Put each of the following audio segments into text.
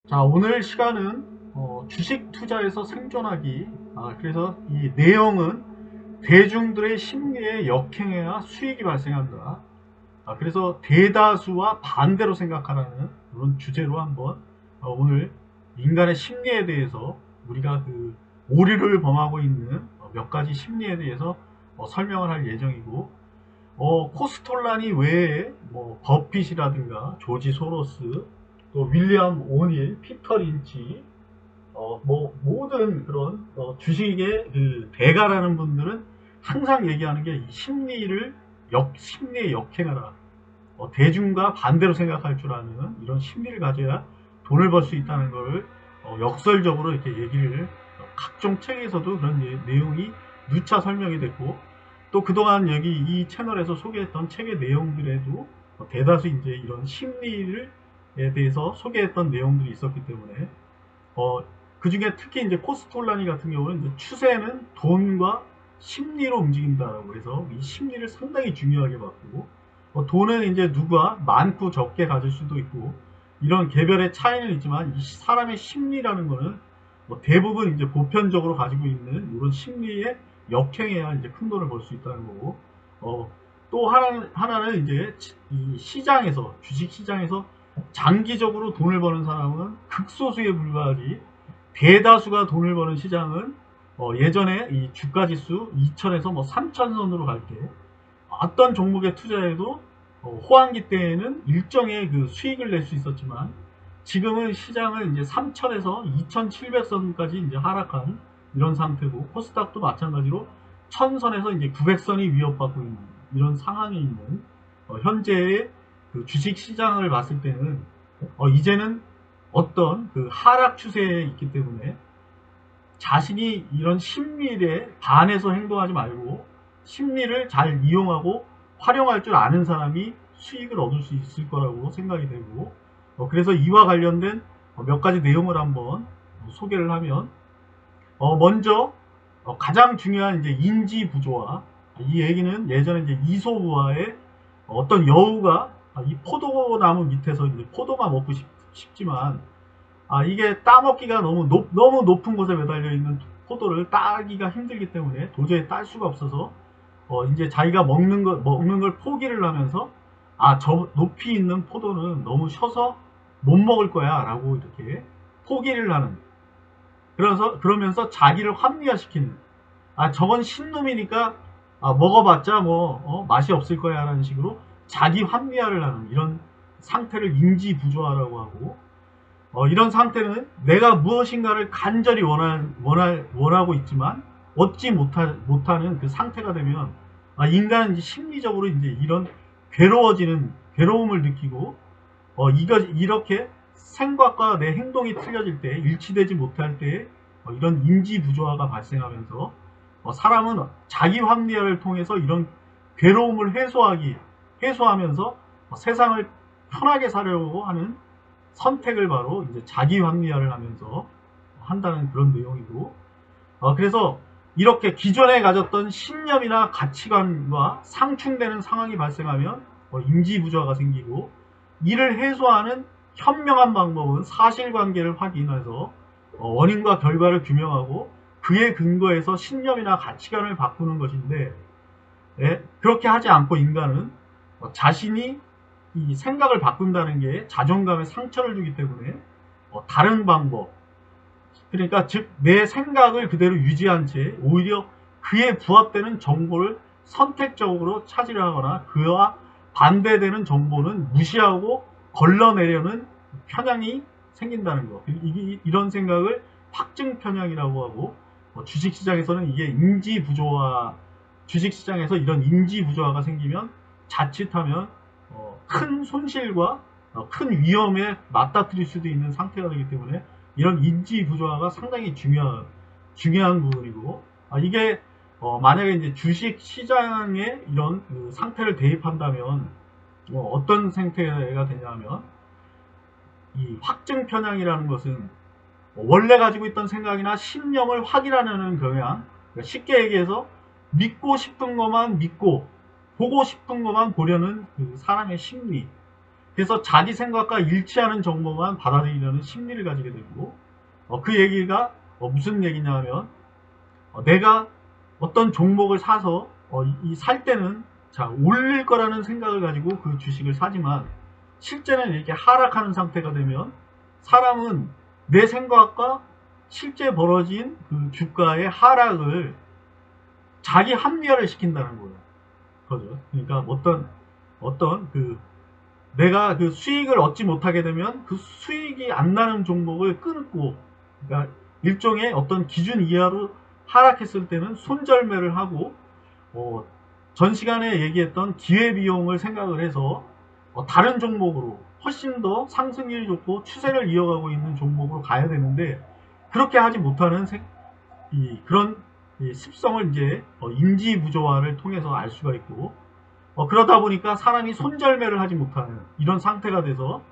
자, 오늘 시간은 주식 투자에서 생존하기. 그래서 이 내용은 대중들의 심리에 역행해야 수익이 발생한다. 그래서 대다수와 반대로 생각하라는 그런 주제로 한번 오늘 인간의 심리에 대해서 우리가 그 오류를 범하고 있는 몇 가지 심리에 대해서 설명을 할 예정이고, 코스톨라니 외에 뭐 버핏이라든가 조지 소로스, 또 윌리엄 오닐, 피터 린치, 뭐 모든 그런 주식의 그 대가라는 분들은 항상 얘기하는 게 이 심리에 역행하라. 대중과 반대로 생각할 줄 아는 이런 심리를 가져야 돈을 벌 수 있다는 것을 역설적으로 이렇게 얘기를, 각종 책에서도 그런 내용이 누차 설명이 됐고, 또 그동안 여기 이 채널에서 소개했던 책의 내용들에도 대다수 이제 이런 심리를 에 대해서 소개했던 내용들이 있었기 때문에, 그 중에 특히 이제 코스톨라니 같은 경우는 이제 추세는 돈과 심리로 움직인다라고 해서 이 심리를 상당히 중요하게 봤고, 돈은 이제 누가 많고 적게 가질 수도 있고 이런 개별의 차이는 있지만, 이 사람의 심리라는 거는 대부분 이제 보편적으로 가지고 있는 이런 심리에 역행해야 이제 큰 돈을 벌 수 있다는 거고, 어, 또 하나는 이제 이 시장에서, 주식 시장에서 장기적으로 돈을 버는 사람은 극소수에 불과하지, 대다수가 돈을 버는 시장은 예전에 이 주가 지수 2000에서 뭐 3000선으로 갈 때 어떤 종목에 투자해도 호황기 때에는 일정의 그 수익을 낼 수 있었지만, 지금은 시장은 이제 3000에서 2700선까지 이제 하락한 이런 상태고, 코스닥도 마찬가지로 1000선에서 이제 900선이 위협받고 있는 이런 상황에 있는 현재의 그 주식 시장을 봤을 때는 이제는 어떤 그 하락 추세에 있기 때문에 자신이 이런 심리에 반해서 행동하지 말고 심리를 잘 이용하고 활용할 줄 아는 사람이 수익을 얻을 수 있을 거라고 생각이 되고, 그래서 이와 관련된 몇 가지 내용을 한번 소개를 하면, 먼저 가장 중요한 이제 인지 부조화. 이 얘기는 예전에 이제 이솝우화의 어떤 여우가 이 포도나무 밑에서 이제 포도가 먹고 싶지만, 이게 따먹기가 너무 높은 곳에 매달려 있는 포도를 따기가 힘들기 때문에 도저히 딸 수가 없어서 이제 자기가 먹는 걸 포기를 하면서, 저 높이 있는 포도는 너무 셔서 못 먹을 거야 라고 이렇게 포기를 하는, 그러면서 자기를 합리화시키는, 저건 신놈이니까 먹어봤자 뭐 맛이 없을 거야 라는 식으로 자기 합리화를 하는 이런 상태를 인지부조화라고 하고, 이런 상태는 내가 무엇인가를 간절히 원하고 있지만 얻지 못하는 그 상태가 되면, 인간은 이제 심리적으로 이제 이런 괴로움을 느끼고, 이렇게 생각과 내 행동이 틀려질 때, 일치되지 못할 때 이런 인지 부조화가 발생하면서 사람은 자기 합리화를 통해서 이런 괴로움을 해소하면서 세상을 편하게 살려고 하는 선택을 바로 이제 자기 합리화를 하면서 한다는 그런 내용이고, 그래서 이렇게 기존에 가졌던 신념이나 가치관과 상충되는 상황이 발생하면 인지부조화가 생기고, 이를 해소하는 현명한 방법은 사실관계를 확인해서 원인과 결과를 규명하고 그에 근거해서 신념이나 가치관을 바꾸는 것인데, 그렇게 하지 않고 인간은 자신이 이 생각을 바꾼다는 게 자존감에 상처를 주기 때문에 다른 방법, 그러니까 즉 내 생각을 그대로 유지한 채 오히려 그에 부합되는 정보를 선택적으로 찾으려 하거나 그와 반대되는 정보는 무시하고 걸러내려는 편향이 생긴다는 것. 이런 생각을 확증 편향이라고 하고, 주식시장에서는 이게 인지부조화, 주식시장에서 이런 인지부조화가 생기면 자칫하면 큰 손실과 큰 위험에 맞닥뜨릴 수도 있는 상태가 되기 때문에, 이런 인지 부조화가 상당히 중요한 부분이고, 이게 만약에 이제 주식 시장에 이런 그 상태를 대입한다면 어떤 상태가 되냐면, 이 확증 편향이라는 것은 원래 가지고 있던 생각이나 신념을 확인하려는 경향, 그러니까 쉽게 얘기해서 믿고 싶은 것만 믿고 보고 싶은 것만 보려는 그 사람의 심리, 그래서 자기 생각과 일치하는 정보만 받아들이려는 심리를 가지게 되고, 그 얘기가 무슨 얘기냐면, 내가 어떤 종목을 사서 살 때는 자 올릴 거라는 생각을 가지고 그 주식을 사지만 실제는 이렇게 하락하는 상태가 되면 사람은 내 생각과 실제 벌어진 그 주가의 하락을 자기 합리화를 시킨다는 거예요. 그죠? 그러니까 어떤 그 내가 그 수익을 얻지 못하게 되면 그 수익이 안 나는 종목을 끊고, 그러니까 일종의 어떤 기준 이하로 하락했을 때는 손절매를 하고, 전 시간에 얘기했던 기회비용을 생각을 해서 다른 종목으로 훨씬 더 상승률이 좋고 추세를 이어가고 있는 종목으로 가야 되는데, 그렇게 하지 못하는 그런 습성을 이제 인지부조화를 통해서 알 수가 있고, 그러다 보니까 사람이 손절매를 하지 못하는 이런 상태가 돼서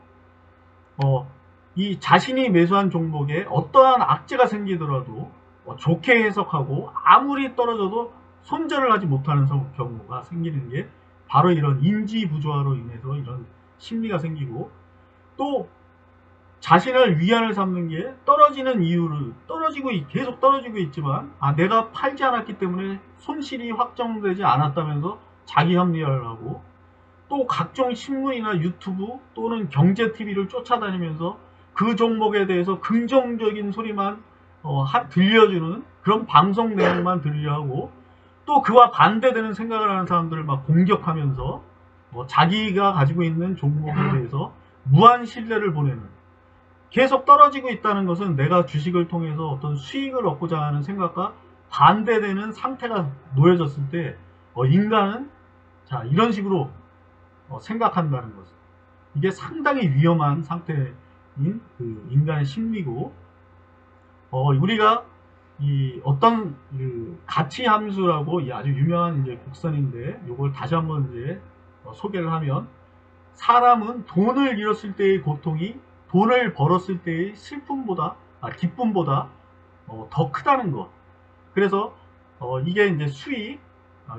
이 자신이 매수한 종목에 어떠한 악재가 생기더라도 좋게 해석하고 아무리 떨어져도 손절을 하지 못하는 경우가 생기는 게 바로 이런 인지부조화로 인해서 이런 심리가 생기고, 또 자신을 위안을 삼는 게 떨어지는 이유를 계속 떨어지고 있지만 내가 팔지 않았기 때문에 손실이 확정되지 않았다면서 자기 합리화를 하고, 또 각종 신문이나 유튜브 또는 경제 TV를 쫓아다니면서 그 종목에 대해서 긍정적인 소리만 들려주는 그런 방송 내용만 들으려 하고, 또 그와 반대되는 생각을 하는 사람들을 막 공격하면서 자기가 가지고 있는 종목에 대해서 무한 신뢰를 보내는, 계속 떨어지고 있다는 것은 내가 주식을 통해서 어떤 수익을 얻고자 하는 생각과 반대되는 상태가 놓여졌을 때 인간은 자 이런 식으로 생각한다는 것은, 이게 상당히 위험한 상태인 그 인간의 심리고, 우리가 이 어떤 그 가치 함수라고 아주 유명한 이제 곡선인데, 이걸 다시 한번 이제 소개를 하면, 사람은 돈을 잃었을 때의 고통이 돈을 벌었을 때의 슬픔보다 기쁨보다 더 크다는 것. 그래서 이게 이제 수익,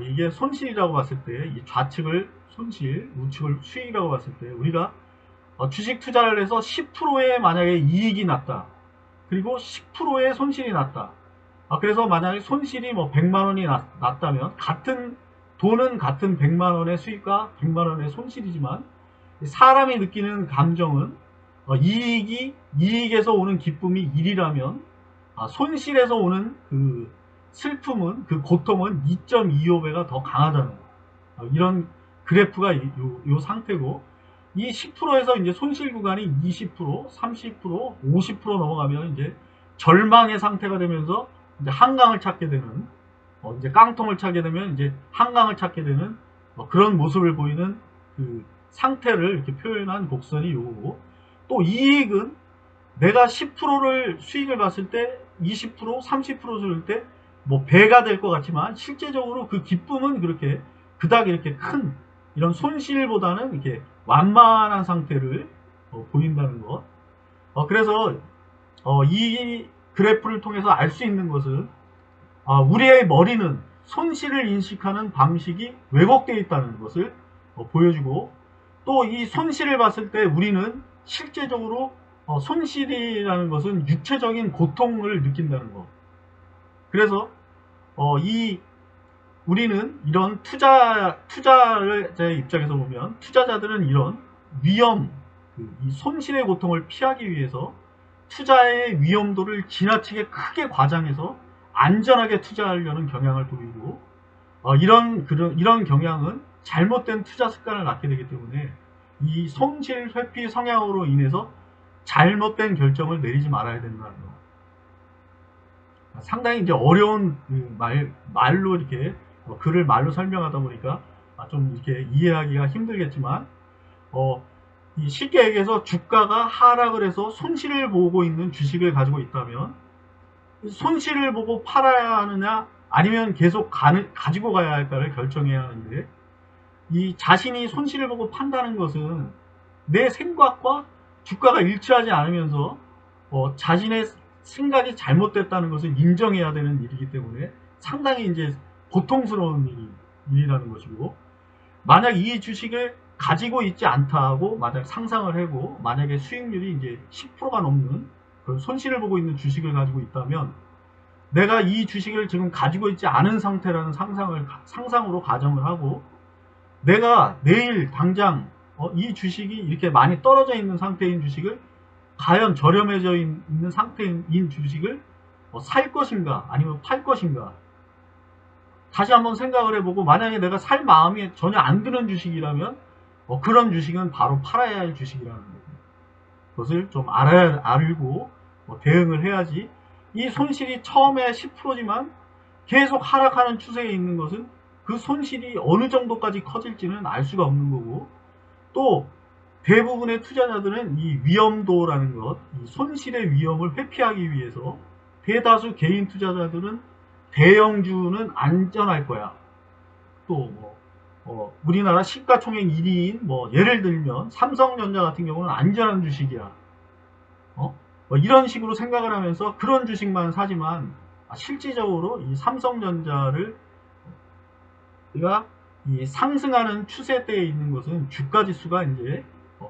이게 손실이라고 봤을 때 이 좌측을 손실, 우측을 수익이라고 봤을 때 우리가 주식 투자를 해서 10%의 만약에 이익이 났다. 그리고 10%의 손실이 났다. 그래서 만약에 손실이 뭐 100만 원이 났다면 돈은 같은 100만 원의 수익과 100만 원의 손실이지만 사람이 느끼는 감정은 이익에서 오는 기쁨이 1이라면 손실에서 오는 그 슬픔은, 그 고통은 2.25배가 더 강하다는 거. 이런 그래프가 요 상태고, 이 10%에서 이제 손실 구간이 20%, 30%, 50% 넘어가면 이제 절망의 상태가 되면서 이제 한강을 찾게 되는, 이제 깡통을 찾게 되면 이제 한강을 찾게 되는 그런 모습을 보이는 그 상태를 이렇게 표현한 곡선이 요거고, 또 이익은 내가 10%를 수익을 봤을 때 20%, 30% 줄 때 뭐 배가 될 것 같지만 실제적으로 그 기쁨은 그렇게 그닥 이렇게 큰 이런 손실보다는 이렇게 완만한 상태를 보인다는 것. 그래서 이 그래프를 통해서 알 수 있는 것은 우리의 머리는 손실을 인식하는 방식이 왜곡되어 있다는 것을 보여주고, 또 이 손실을 봤을 때 우리는 실제적으로 손실이라는 것은 육체적인 고통을 느낀다는 것. 그래서 우리는 이런 투자를 제 입장에서 보면 투자자들은 이런 위험, 이 손실의 고통을 피하기 위해서 투자의 위험도를 지나치게 크게 과장해서 안전하게 투자하려는 경향을 보이고, 이런 경향은 잘못된 투자 습관을 갖게 되기 때문에 이 손실 회피 성향으로 인해서 잘못된 결정을 내리지 말아야 된다는 거. 상당히 이제 어려운 말로 이렇게 글을 말로 설명하다 보니까 좀 이렇게 이해하기가 힘들겠지만, 쉽게 얘기해서 주가가 하락을 해서 손실을 보고 있는 주식을 가지고 있다면 손실을 보고 팔아야 하느냐 아니면 계속 가지고 가야 할까를 결정해야 하는데, 이 자신이 손실을 보고 판다는 것은 내 생각과 주가가 일치하지 않으면서 자신의 생각이 잘못됐다는 것을 인정해야 되는 일이기 때문에 상당히 이제 고통스러운 일이라는 것이고, 만약 이 주식을 가지고 있지 않다고 만약 상상을 하고 만약에 수익률이 이제 10%가 넘는 그런 손실을 보고 있는 주식을 가지고 있다면 내가 이 주식을 지금 가지고 있지 않은 상태라는 상상으로 가정을 하고 내가 내일 당장 이 주식이 이렇게 많이 떨어져 있는 상태인 주식을 과연 저렴해져 있는 상태인 주식을 살 것인가 아니면 팔 것인가 다시 한번 생각을 해보고 만약에 내가 살 마음이 전혀 안 드는 주식이라면 그런 주식은 바로 팔아야 할 주식이라는 것을 좀 알고 대응을 해야지 이 손실이 처음에 10%지만 계속 하락하는 추세에 있는 것은 그 손실이 어느 정도까지 커질지는 알 수가 없는 거고 또 대부분의 투자자들은 이 위험도라는 것, 이 손실의 위험을 회피하기 위해서 대다수 개인 투자자들은 대형주는 안전할 거야. 또 우리나라 시가총액 1위인 예를 들면 삼성전자 같은 경우는 안전한 주식이야. 이런 식으로 생각을 하면서 그런 주식만 사지만 실질적으로 이 삼성전자를 우리가 이 상승하는 추세대에 있는 것은 주가 지수가 이제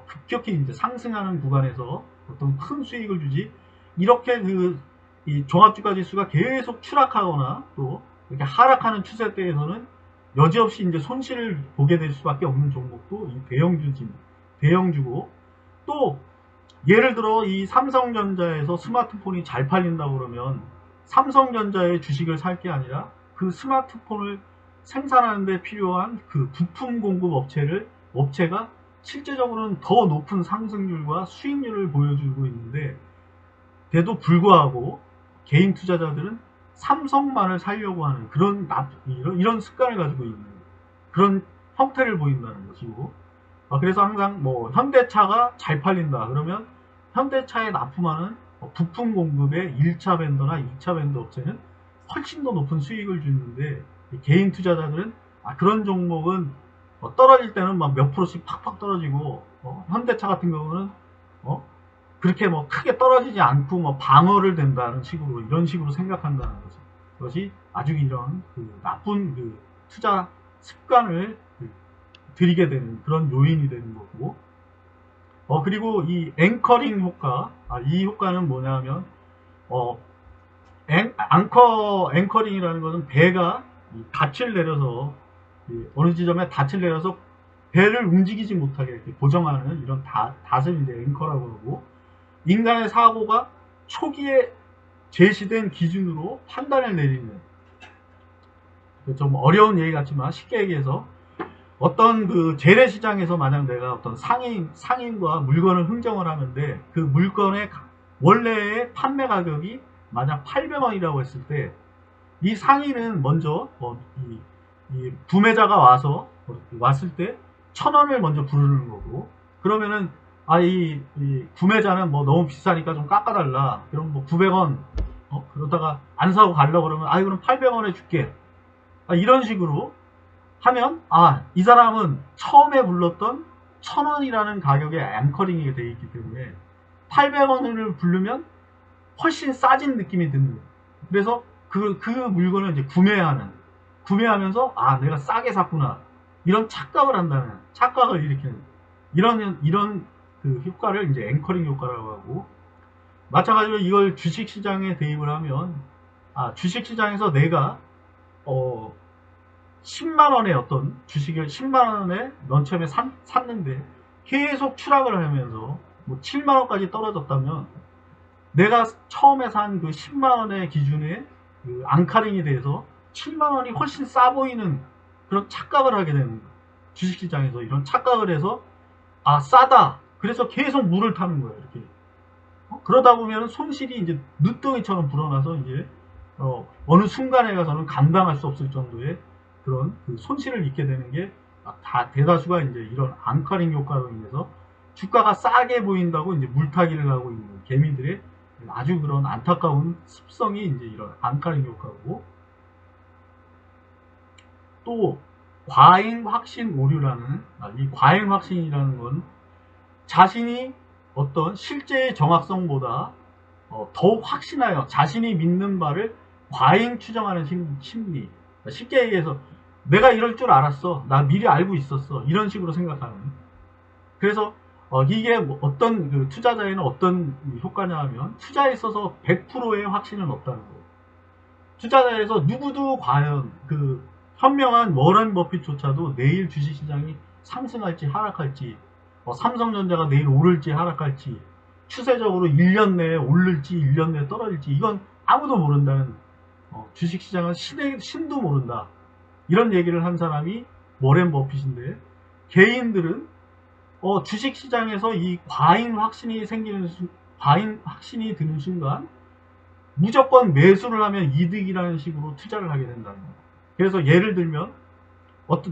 급격히 이제 상승하는 구간에서 어떤 큰 수익을 주지 이렇게 이 종합주가 지수가 계속 추락하거나 또 이렇게 하락하는 추세대에서는 여지없이 이제 손실을 보게 될 수밖에 없는 종목도 이 대형주고 또 예를 들어 이 삼성전자에서 스마트폰이 잘 팔린다고 그러면 삼성전자의 주식을 살 게 아니라 그 스마트폰을 생산하는 데 필요한 그 부품 공급 업체가 실제적으로는 더 높은 상승률과 수익률을 보여주고 있는데 돼도 불구하고 개인 투자자들은 삼성만을 살려고 하는 이런 습관을 가지고 있는 그런 형태를 보인다는 것이고 그래서 항상 현대차가 잘 팔린다 그러면 현대차에 납품하는 부품 공급의 1차 벤더나 2차 벤더 업체는 훨씬 더 높은 수익을 주는데 개인 투자자들은 그런 종목은 떨어질 때는 막 몇 프로씩 팍팍 떨어지고 현대차 같은 경우는 그렇게 크게 떨어지지 않고 방어를 된다는 식으로 이런 식으로 생각한다는 거죠. 그것이 아주 이런 나쁜 투자 습관을 들이게 되는 그런 요인이 되는 거고 그리고 이 앵커링 효과 이 효과는 뭐냐면 앵커링이라는 것은 배가 닻을 내려서 어느 지점에 닻을 내려서 배를 움직이지 못하게 이렇게 고정하는 이런 닷을 이제 앵커라고 하고 인간의 사고가 초기에 제시된 기준으로 판단을 내리는 좀 어려운 얘기 같지만 쉽게 얘기해서 어떤 재래시장에서 만약 내가 어떤 상인과 물건을 흥정을 하는데 그 물건의 원래의 판매 가격이 만약 800원이라고 했을 때 이 상인은 먼저 이 구매자가 왔을 때 1000원을 먼저 부르는 거고 그러면은 이 구매자는 너무 비싸니까 좀 깎아달라 그럼 900원 그러다가 안 사고 가려고 그러면 그럼 800원에 줄게 이런 식으로 하면 이 사람은 처음에 불렀던 1000원이라는 가격에 앵커링이 되어 있기 때문에 800원을 부르면 훨씬 싸진 느낌이 드는 거예요. 그래서 그 물건을 이제 구매하면서 내가 싸게 샀구나 이런 착각을 일으키는 이런 효과를 이제 앵커링 효과라고 하고 마찬가지로 이걸 주식시장에 대입을 하면 주식시장에서 내가 10만원의 어떤 주식을 10만원에 맨 처음에 샀는데 계속 추락을 하면서 7만원까지 떨어졌다면 내가 처음에 산 그 10만원의 기준에 앙카링이 돼서 7만원이 훨씬 싸 보이는 그런 착각을 하게 되는 거예요. 주식시장에서 이런 착각을 해서 싸다 그래서 계속 물을 타는 거예요. 이렇게 그러다 보면 손실이 이제 늦덩이처럼 불어나서 이제 어느 순간에 가서는 감당할 수 없을 정도의 그런 손실을 입게 되는 게 다 대다수가 이제 이런 앙커링 효과로 인해서 주가가 싸게 보인다고 이제 물타기를 하고 있는 개미들의 아주 그런 안타까운 습성이 이제 이런 앙커링 효과고 또 과잉 확신 오류라는 이 과잉 확신이라는 건 자신이 어떤 실제의 정확성보다 더욱 확신하여 자신이 믿는 바를 과잉 추정하는 심리 쉽게 얘기해서 내가 이럴 줄 알았어. 나 미리 알고 있었어. 이런 식으로 생각하는. 그래서 이게 뭐 어떤 그 투자자에는 어떤 효과냐 하면 투자에 있어서 100%의 확신은 없다는 거. 투자자에서 누구도 과연 그 현명한 워런 버핏조차도 내일 주식시장이 상승할지 하락할지, 삼성전자가 내일 오를지 하락할지, 추세적으로 1년 내에 오를지 1년 내에 떨어질지 이건 아무도 모른다는, 주식시장은 신도 모른다. 이런 얘기를 한 사람이 워렌 버핏인데, 개인들은 주식시장에서 이 과잉 확신이 드는 순간 무조건 매수를 하면 이득이라는 식으로 투자를 하게 된다는 거예요. 그래서 예를 들면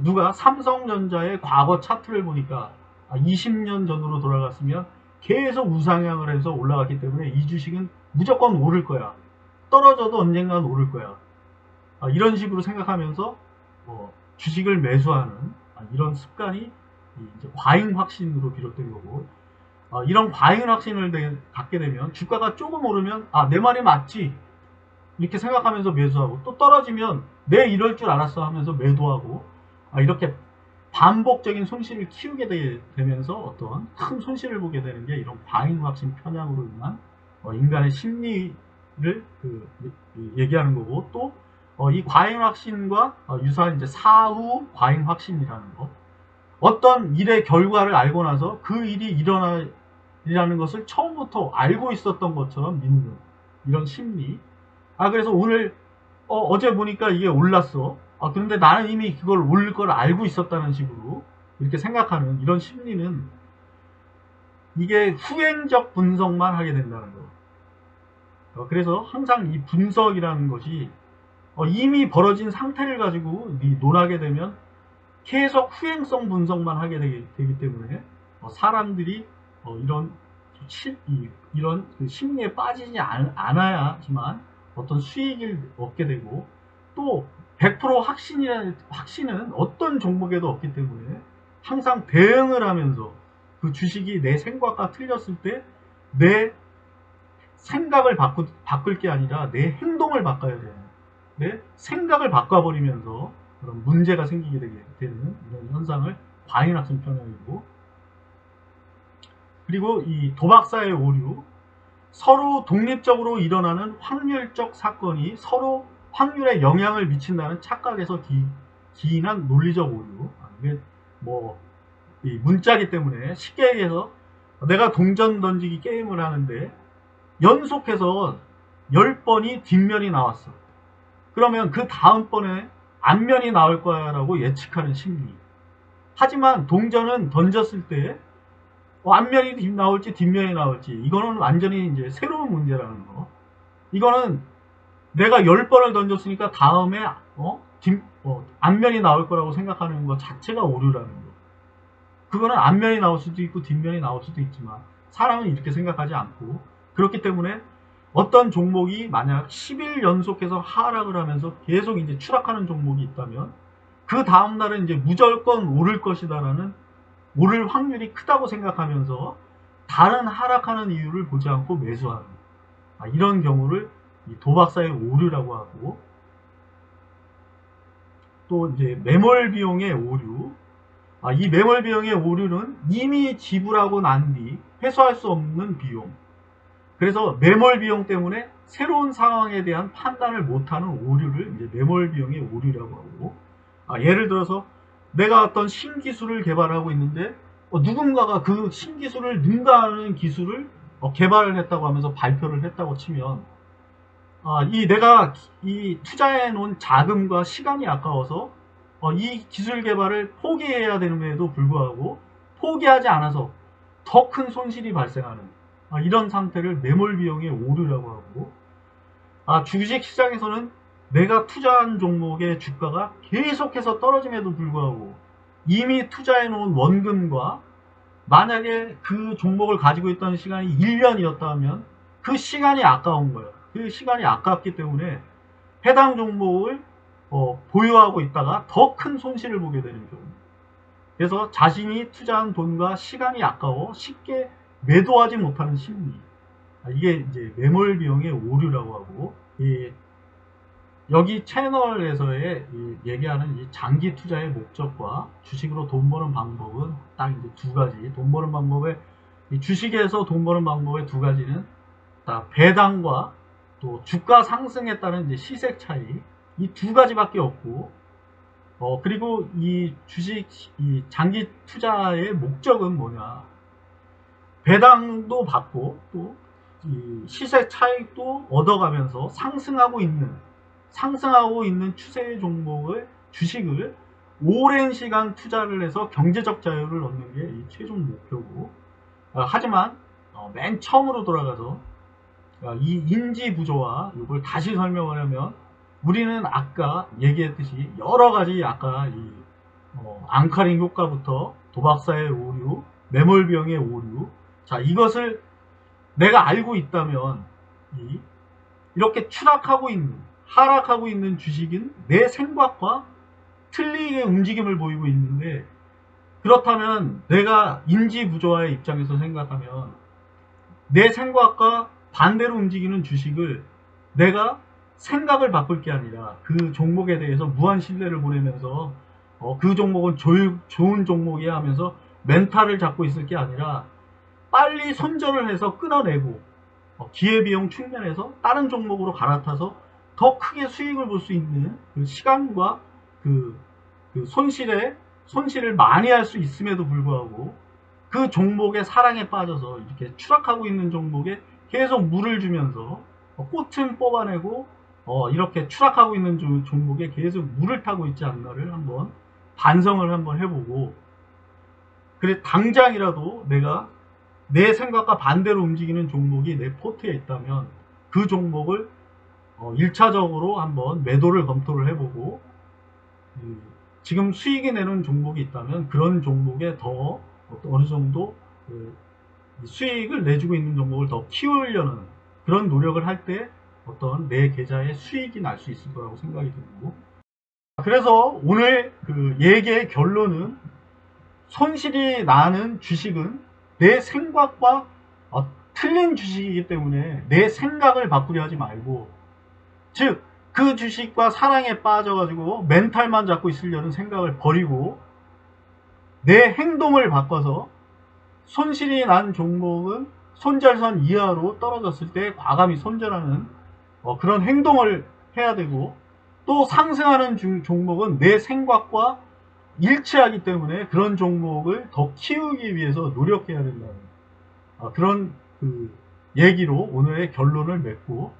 누가 삼성전자의 과거 차트를 보니까 20년 전으로 돌아갔으면 계속 우상향을 해서 올라갔기 때문에 이 주식은 무조건 오를 거야. 떨어져도 언젠간 오를 거야. 이런 식으로 생각하면서 주식을 매수하는 이런 습관이 이제 과잉 확신으로 비롯된 거고, 이런 과잉 확신을 갖게 되면 주가가 조금 오르면 내 말이 맞지 이렇게 생각하면서 매수하고, 또 떨어지면 내 이럴 줄 알았어 하면서 매도하고, 이렇게 반복적인 손실을 키우게 되면서 어떤 큰 손실을 보게 되는 게 이런 과잉 확신 편향으로 인한 인간의 심리를 얘기하는 거고, 또 이 과잉 확신과 유사한 이제 사후 과잉 확신이라는 거, 어떤 일의 결과를 알고 나서 그 일이 일어나리라는 것을 처음부터 알고 있었던 것처럼 믿는 이런 심리. 그래서 오늘 어제 보니까 이게 올랐어. 그런데 나는 이미 그걸 올릴 걸 알고 있었다는 식으로 이렇게 생각하는 이런 심리는, 이게 후행적 분석만 하게 된다는 거. 그래서 항상 이 분석이라는 것이 이미 벌어진 상태를 가지고 논하게 되면 계속 후행성 분석만 하게 되기 때문에 사람들이 이런 그 심리에 빠지지 않아야지만 어떤 수익을 얻게 되고, 또 100% 확신은 어떤 종목에도 없기 때문에 항상 대응을 하면서 그 주식이 내 생각과 틀렸을 때 내 생각을 바꿀 게 아니라 내 행동을 바꿔야 돼요. 내 생각을 바꿔버리면서 그런 문제가 생기게 되는 이런 현상을 과잉학습 편향이고, 그리고 이 도박사의 오류, 서로 독립적으로 일어나는 확률적 사건이 서로 확률에 영향을 미친다는 착각에서 기인한 논리적 오류. 이게 이 문자기 때문에 쉽게 얘기해서, 내가 동전 던지기 게임을 하는데 연속해서 10번이 뒷면이 나왔어. 그러면 그 다음번에 앞면이 나올 거야 라고 예측하는 심리. 하지만 동전은 던졌을 때 앞면이 나올지 뒷면이 나올지, 이거는 완전히 이제 새로운 문제라는 거. 이거는 내가 10번을 던졌으니까 다음에 앞면이 나올 거라고 생각하는 것 자체가 오류라는 거. 그거는 앞면이 나올 수도 있고 뒷면이 나올 수도 있지만 사람은 이렇게 생각하지 않고, 그렇기 때문에 어떤 종목이 만약 10일 연속해서 하락을 하면서 계속 이제 추락하는 종목이 있다면 그 다음날은 이제 무조건 오를 것이다라는, 오를 확률이 크다고 생각하면서 다른 하락하는 이유를 보지 않고 매수하는, 이런 경우를 도박사의 오류라고 하고, 또 이제 매몰 비용의 오류. 이 매몰 비용의 오류는 이미 지불하고 난 뒤 회수할 수 없는 비용. 그래서 매몰 비용 때문에 새로운 상황에 대한 판단을 못하는 오류를 이제 매몰 비용의 오류라고 하고, 예를 들어서 내가 어떤 신기술을 개발하고 있는데 누군가가 그 신기술을 능가하는 기술을 개발을 했다고 하면서 발표를 했다고 치면, 내가 이 투자해 놓은 자금과 시간이 아까워서 이 기술 개발을 포기해야 되는데도 불구하고 포기하지 않아서 더 큰 손실이 발생하는 이런 상태를 매몰 비용의 오류라고 하고, 주식 시장에서는 내가 투자한 종목의 주가가 계속해서 떨어짐에도 불구하고 이미 투자해 놓은 원금과, 만약에 그 종목을 가지고 있던 시간이 1년이었다 하면 그 시간이 아까운 거예요. 그 시간이 아깝기 때문에 해당 종목을 보유하고 있다가 더 큰 손실을 보게 되는 경우. 그래서 자신이 투자한 돈과 시간이 아까워 쉽게 매도하지 못하는 심리. 이게 이제 매몰 비용의 오류라고 하고, 여기 채널에서의 얘기하는 이 장기 투자의 목적과 주식으로 돈 버는 방법은 딱 이제 두 가지. 돈 버는 방법에 이 주식에서 돈 버는 방법의 두 가지는 딱 배당과 또 주가 상승에 따른 이제 시세 차이, 이 두 가지밖에 없고, 그리고 이 주식 이 장기 투자의 목적은 뭐냐? 배당도 받고 또 이 시세 차익도 얻어가면서 상승하고 있는 추세의 종목을 주식을 오랜 시간 투자를 해서 경제적 자유를 얻는 게 이 최종 목표고, 하지만 맨 처음으로 돌아가서 이 인지 부조화 이걸 다시 설명을 하면, 우리는 아까 얘기했듯이 여러 가지 아까 이 앙카링 효과부터 도박사의 오류, 매몰비용의 오류, 자 이것을 내가 알고 있다면 이렇게 하락하고 있는 주식은 내 생각과 틀리게 움직임을 보이고 있는데, 그렇다면 내가 인지 부조화의 입장에서 생각하면 내 생각과 반대로 움직이는 주식을 내가 생각을 바꿀 게 아니라 그 종목에 대해서 무한 신뢰를 보내면서 그 종목은 좋은 종목이야 하면서 멘탈을 잡고 있을 게 아니라 빨리 손절을 해서 끊어내고 기회비용 측면에서 다른 종목으로 갈아타서 더 크게 수익을 볼 수 있는 그 시간과 그 손실을 많이 할 수 있음에도 불구하고 그 종목의 사랑에 빠져서 이렇게 추락하고 있는 종목에 계속 물을 주면서 꽃은 뽑아내고 이렇게 추락하고 있는 종목에 계속 물을 타고 있지 않나를 한번 반성을 한번 해보고, 그래 당장이라도 내가 내 생각과 반대로 움직이는 종목이 내 포트에 있다면 그 종목을 1차적으로 한번 매도를 검토를 해보고, 지금 수익이 내는 종목이 있다면 그런 종목에 더 어느 정도 수익을 내주고 있는 종목을 더 키우려는 그런 노력을 할 때 어떤 내 계좌에 수익이 날 수 있을 거라고 생각이 들고, 그래서 오늘 그 얘기의 결론은, 손실이 나는 주식은 내 생각과 틀린 주식이기 때문에 내 생각을 바꾸려 하지 말고, 즉 그 주식과 사랑에 빠져가지고 멘탈만 잡고 있으려는 생각을 버리고 내 행동을 바꿔서 손실이 난 종목은 손절선 이하로 떨어졌을 때 과감히 손절하는 그런 행동을 해야 되고, 또 상승하는 종목은 내 생각과 일치하기 때문에 그런 종목을 더 키우기 위해서 노력해야 된다는 그런 그 얘기로 오늘의 결론을 맺고